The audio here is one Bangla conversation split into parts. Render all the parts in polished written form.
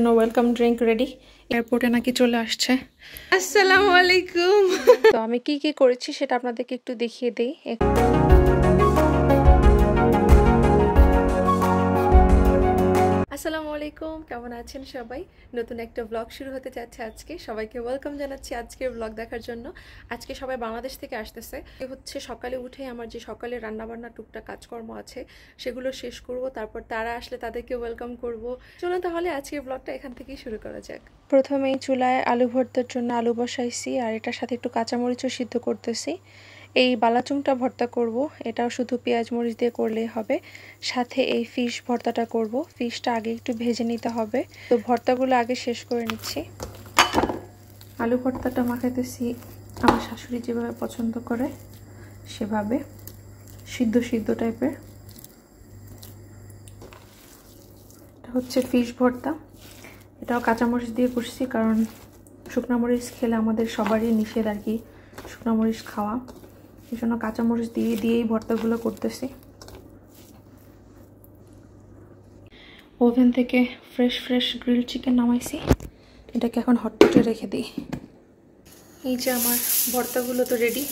জন্য ওয়েলকাম ড্রিঙ্ক রেডি। এয়ারপোর্টে নাকি চলে আসছে। আসসালামু আলাইকুম। তো আমি কি কি করেছি সেটা আপনাদেরকে একটু দেখিয়ে দেই। আসসালামু আলাইকুম, কেমন আছেন সবাই? নতুন একটা ব্লগ শুরু হতে যাচ্ছে আজকে। সবাইকে ওয়েলকাম জানাচ্ছি আজকের ব্লগ দেখার জন্য। আজকে সবাই বাংলাদেশ থেকে আসতেছে। হচ্ছে সকালে উঠে আমার যে সকালে রান্নাবান্না টুকটাক কাজকর্ম আছে সেগুলো শেষ করব, তারপর তারা আসলে তাদেরকে ওয়েলকাম করব। চলুন তাহলে আজকের ব্লগটা এখান থেকেই শুরু করা যাক। প্রথমেই চুলায় আলু ভর্তার জন্য আলু বসাইছি, আর এটার সাথে একটু কাঁচামরিচও সিদ্ধ করতেছি। এই বালাচুংটা ভর্তা করব, এটাও শুধু পেঁয়াজ মরিচ দিয়ে করলেই হবে। সাথে এই ফিশ ভর্তাটা করব। ফিশটা আগে একটু ভেজে নিতে হবে, তো ভর্তাগুলো আগে শেষ করে নিচ্ছি। আলু ভর্তাটা মাখাইতেছি আমার শাশুড়ি যেভাবে পছন্দ করে সেভাবে, সিদ্ধ সিদ্ধ টাইপের। এটা হচ্ছে ফিশ ভর্তা, এটাও কাঁচামরিচ দিয়ে করছি, কারণ শুকনো মরিচ খেলে আমাদের সবারই নিষেধ আর কি শুকনো মরিচ খাওয়া। এই জন্য কাঁচামরিচ দিয়েই ভর্তাগুলো করতেছি। ওভেন থেকে ফ্রেশ গ্রিল চিকেন নামাইছি, এটাকে এখন হটপটে রেখে দিই। এই যে আমার ভর্তাগুলো তো রেডি।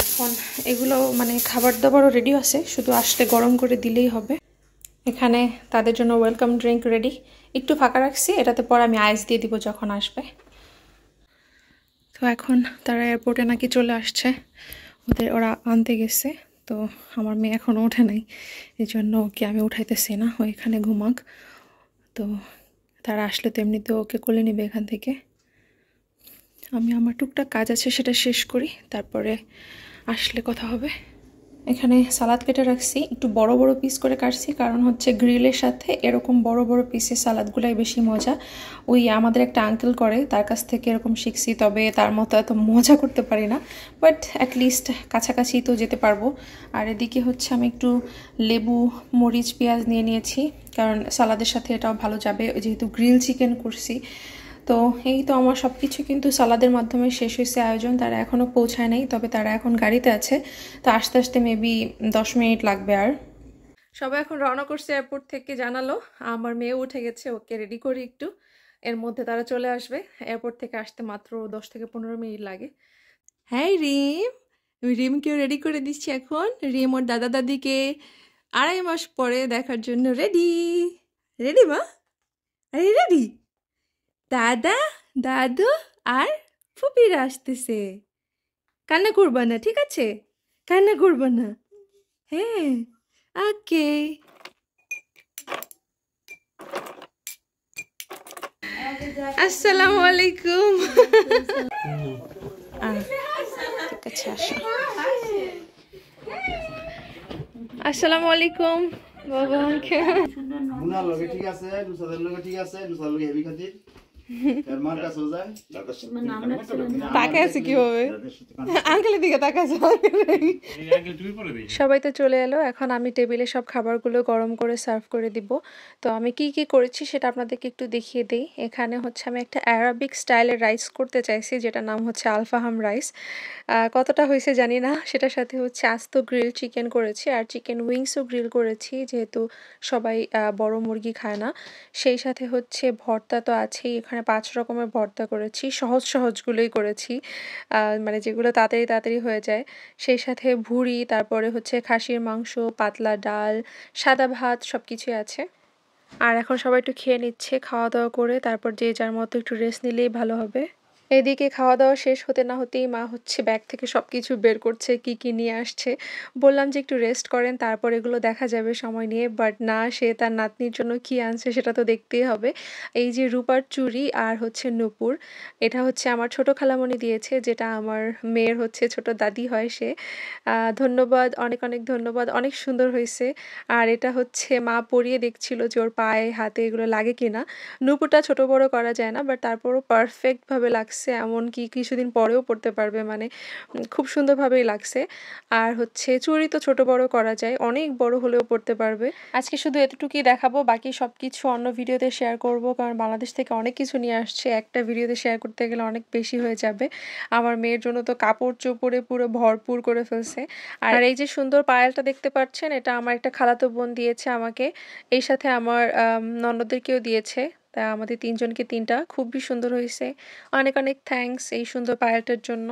এখন এগুলো মানে খাবার দাবারও রেডি আছে, শুধু আসলে গরম করে দিলেই হবে। এখানে তাদের জন্য ওয়েলকাম ড্রিঙ্ক রেডি, একটু ফাঁকা রাখছি, এটাতে পর আমি আইস দিয়ে দিব যখন আসবে। তো এখন তারা এয়ারপোর্টে নাকি চলে আসছে, ওরা আনতে গেছে। তো আমার মেয়ে এখনও ওঠে নাই, এই জন্য ওকে আমি উঠাইতেছি না, ও এখানে ঘুমাক। তো তারা আসলে তো এমনিতেও ওকে কোলে নেবে এখান থেকে। আমি আমার টুকটাক কাজ আছে সেটা শেষ করি, তারপরে আসলে কথা হবে। এখানে সালাদ কেটে রাখছি, একটু বড় বড় পিস করে কাটছি, কারণ হচ্ছে গ্রিলের সাথে এরকম বড় বড় পিসের সালাদগুলাই বেশি মজা। ওই আমাদের একটা আঙ্কেল করে, তার কাছ থেকে এরকম শিখছি, তবে তার মতো এত মজা করতে পারি না, বাট অ্যাটলিস্ট কাছাকাছি তো যেতে পারবো। আর এদিকে হচ্ছে আমি একটু লেবু মরিচ পেঁয়াজ নিয়ে নিয়েছি, কারণ সালাদের সাথে এটাও ভালো যাবে, যেহেতু গ্রিল চিকেন করছি। তো এই তো আমার সব কিছু কিন্তু সালাদের মাধ্যমে শেষ হয়েছে আয়োজন। তারা এখনও পৌঁছায় নাই, তবে তারা এখন গাড়িতে আছে, তো আস্তে আস্তে মেবি 10 মিনিট লাগবে। আর সবাই এখন রওনা করছে এয়ারপোর্ট থেকে, জানালো। আমার মেয়ে উঠে গেছে, ওকে রেডি করি একটু, এর মধ্যে তারা চলে আসবে। এয়ারপোর্ট থেকে আসতে মাত্র 10 থেকে 15 মিনিট লাগে। হ্যাঁ রিম, রিমকেও রেডি করে দিচ্ছি এখন। রিম ওর দাদা দাদিকে 2.5 মাস পরে দেখার জন্য রেডি। রেডি মা? আরে রেডি? দাদা, দাদু আর ফুপিরা আসতেছে। কান্না করবা না, ঠিক আছে? কান্না করবা না, হ্যাঁ? ওকে। আসসালামু আলাইকুম। ঠিক আছে, আসো। আসসালামু আলাইকুম বাবা। মুনার লগে ঠিক আছে, নুসাদের লগে ঠিক আছে, নুসাদের লগে হেভি খাতি এর মার কাছে যায়। তাকায় আছে কিভাবে? আঙ্কেলের দিকে তাকাছে। সবাই তো চলে এলো, এখন আমি টেবিলে সব খাবারগুলো গরম করে সার্ভ করে দিব। তো আমি কি কি করেছি সেটা আপনাদেরকে একটু দেখিয়ে দিই। এখানে হচ্ছে আমি একটা অ্যারাবিক স্টাইলের রাইস করতে চাইছি, যেটা নাম হচ্ছে আলফাহাম রাইস। কতটা হয়েছে জানি না। সেটার সাথে হচ্ছে আস্ত গ্রিল চিকেন করেছি, আর চিকেন উইংসও গ্রিল করেছি, যেহেতু সবাই বড় মুরগি খায় না। সেই সাথে হচ্ছে ভর্তা তো আছেই, এখানে 5 রকমের ভর্তা করেছি, সহজগুলোই করেছি, মানে যেগুলো তাড়াতাড়ি হয়ে যায়। সেই সাথে ভুড়ি, তারপরে হচ্ছে খাসির মাংস, পাতলা ডাল, সাদা ভাত, সব কিছুই আছে। আর এখন সবাই একটু খেয়ে নিচ্ছে, খাওয়া দাওয়া করে তারপর যে যার মতো একটু রেস্ট নিলেই ভালো হবে। এদিকে খাওয়া দাওয়া শেষ হতে না হতেই মা হচ্ছে ব্যাগ থেকে সব কিছু বের করছে, কি কি নিয়ে আসছে। বললাম যে একটু রেস্ট করেন, তারপর এগুলো দেখা যাবে সময় নিয়ে, বাট না, সে তার নাতনির জন্য কি আনছে সেটা তো দেখতেই হবে। এই যে রূপার চুড়ি আর হচ্ছে নূপুর, এটা হচ্ছে আমার ছোট খালামণি দিয়েছে, যেটা আমার মেয়ের হচ্ছে ছোট দাদি হয় সে। ধন্যবাদ, অনেক অনেক ধন্যবাদ, অনেক সুন্দর হয়েছে। আর এটা হচ্ছে মা পরিয়ে দেখছিল যে ওর পায়ে হাতে এগুলো লাগে কিনা। নূপুরটা ছোট বড় করা যায় না, বাট তারপরও পারফেক্টভাবে লাগছে, এমনকি কিছুদিন পরেও পড়তে পারবে, মানে খুব সুন্দরভাবেই লাগছে। আর হচ্ছে চুড়ি তো ছোট বড় করা যায়, অনেক বড় হলেও পড়তে পারবে। আজকে শুধু এতটুকুই দেখাবো, বাকি সব কিছু অন্য ভিডিওতে শেয়ার করব, কারণ বাংলাদেশ থেকে অনেক কিছু নিয়ে আসছে, একটা ভিডিওতে শেয়ার করতে গেলে অনেক বেশি হয়ে যাবে। আমার মেয়ের জন্য তো কাপড় চোপড়ে পুরো ভরপুর করে ফেলছে। আর এই যে সুন্দর পায়েলটা দেখতে পাচ্ছেন, এটা আমার একটা খালাতো বোন দিয়েছে আমাকে, এই সাথে আমার ননদদেরকেও দিয়েছে। তা আমাদের তিনজনকে তিনটা খুবই সুন্দর হয়েছে। অনেক অনেক থ্যাঙ্কস এই সুন্দর পায়েলটার জন্য।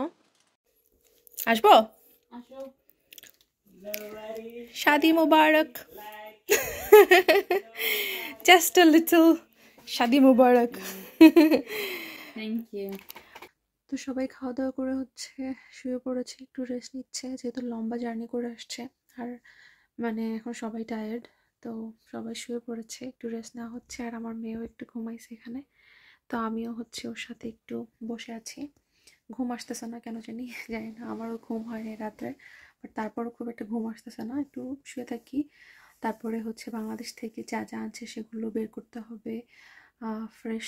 আসবো? শাদি মুবারক। Just a little শাদি মুবারক। Thank you. তো সবাই খাওয়া দাওয়া করে হচ্ছে শুয়ে পড়েছে, একটু রেস্ট নিচ্ছে, যেহেতু লম্বা জার্নি করে আসছে আর মানে এখন সবাই টায়ার্ড। তো সবাই শুয়ে পড়েছে, একটু রেস্ট নেওয়া হচ্ছে। আর আমার মেয়েও একটু ঘুমাইছে এখানে, তো আমিও হচ্ছে ওর সাথে একটু বসে আছি। ঘুম আসতেছে না কেন জানি, জানি না, আমারও ঘুম হয়নি রাত্রে, বাট তারপরও খুব একটা ঘুম আসতেছে না, একটু শুয়ে থাকি। তারপরে হচ্ছে বাংলাদেশ থেকে যা যা আনছে সেগুলো বের করতে হবে, ফ্রেশ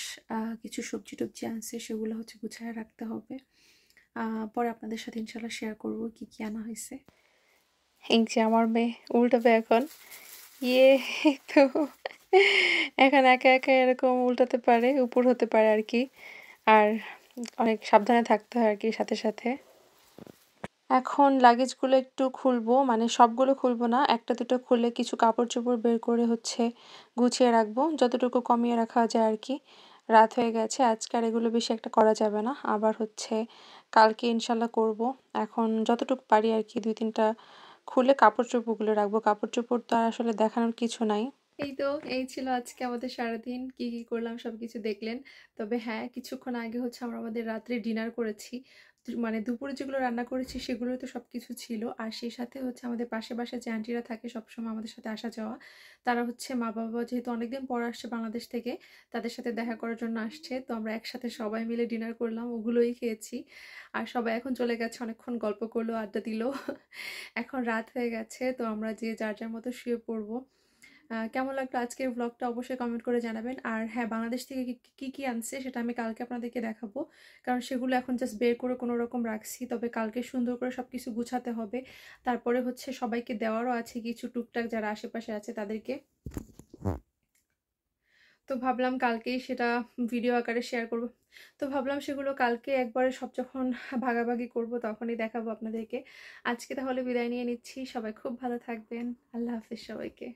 কিছু সবজি টবজি আনছে সেগুলো হচ্ছে গুছিয়ে রাখতে হবে। পরে আপনাদের সাথে ইনশাল্লাহ শেয়ার করবো কি কি আনা হয়েছে। এই যে আমার মেয়ে উল্টাবে এখন, ইয়ে তো এখন একা একা এরকম উল্টাতে পারে, উপর হতে পারে আর কি। আর অনেক সাবধানে থাকতে হয় আর কি সাথে সাথে। এখন লাগেজগুলো একটু খুলবো, মানে সবগুলো খুলবো না, একটা দুটো খুলে কিছু কাপড় চোপড় বের করে হচ্ছে গুছিয়ে রাখবো, যতটুকু কমিয়ে রাখা যায় আর কি। রাত হয়ে গেছে, আজকে আর এগুলো বেশি একটা করা যাবে না, আবার হচ্ছে কালকে ইনশাল্লাহ করব। এখন যতটুকু পারি আর কি 2-3টা খুলে কাপড় চোপড়গুলো রাখবো। কাপড় চোপড় তো আর আসলে দেখানোর কিছু নাই। এই তো এই ছিল আজকে আমাদের সারাদিন, কি কি করলাম সবকিছু দেখলেন। তবে হ্যাঁ, কিছুক্ষণ আগে হচ্ছে আমরা আমাদের রাত্রে ডিনার করেছি, মানে দুপুরে যেগুলো রান্না করেছি সেগুলো তো সবকিছু ছিল। আর সেই সাথে হচ্ছে আমাদের পাশে পাশে যে আন্টিরা থাকে সবসময় আমাদের সাথে আসা যাওয়া, তারা হচ্ছে মা বাবা যেহেতু অনেকদিন পর আসছে বাংলাদেশ থেকে, তাদের সাথে দেখা করার জন্য আসছে। তো আমরা একসাথে সবাই মিলে ডিনার করলাম, ওগুলোই খেয়েছি। আর সবাই এখন চলে গেছে, অনেকক্ষণ গল্প করলো, আড্ডা দিল। এখন রাত হয়ে গেছে, তো আমরা যে যার যার মতো শুয়ে পড়বো। কেমন লাগলো আজকের ব্লগটা অবশ্যই কমেন্ট করে জানাবেন। আর হ্যাঁ, বাংলাদেশ থেকে কি কি আনছে সেটা আমি কালকে আপনাদেরকে দেখাবো, কারণ সেগুলো এখন জাস্ট বের করে কোনো রকম রাখছি। তবে কালকে সুন্দর করে সব কিছু গুছাতে হবে, তারপরে হচ্ছে সবাইকে দেওয়ারও আছে কিছু টুকটাক যারা আশেপাশে আছে তাদেরকে। তো ভাবলাম কালকেই সেটা ভিডিও আকারে শেয়ার করব। তো ভাবলাম সেগুলো কালকে একবারে সব যখন ভাগাভাগি করব তখনই দেখাবো আপনাদেরকে। আজকে তাহলে বিদায় নিয়ে নিচ্ছি, সবাই খুব ভালো থাকবেন, আল্লাহ হাফিজ সবাইকে।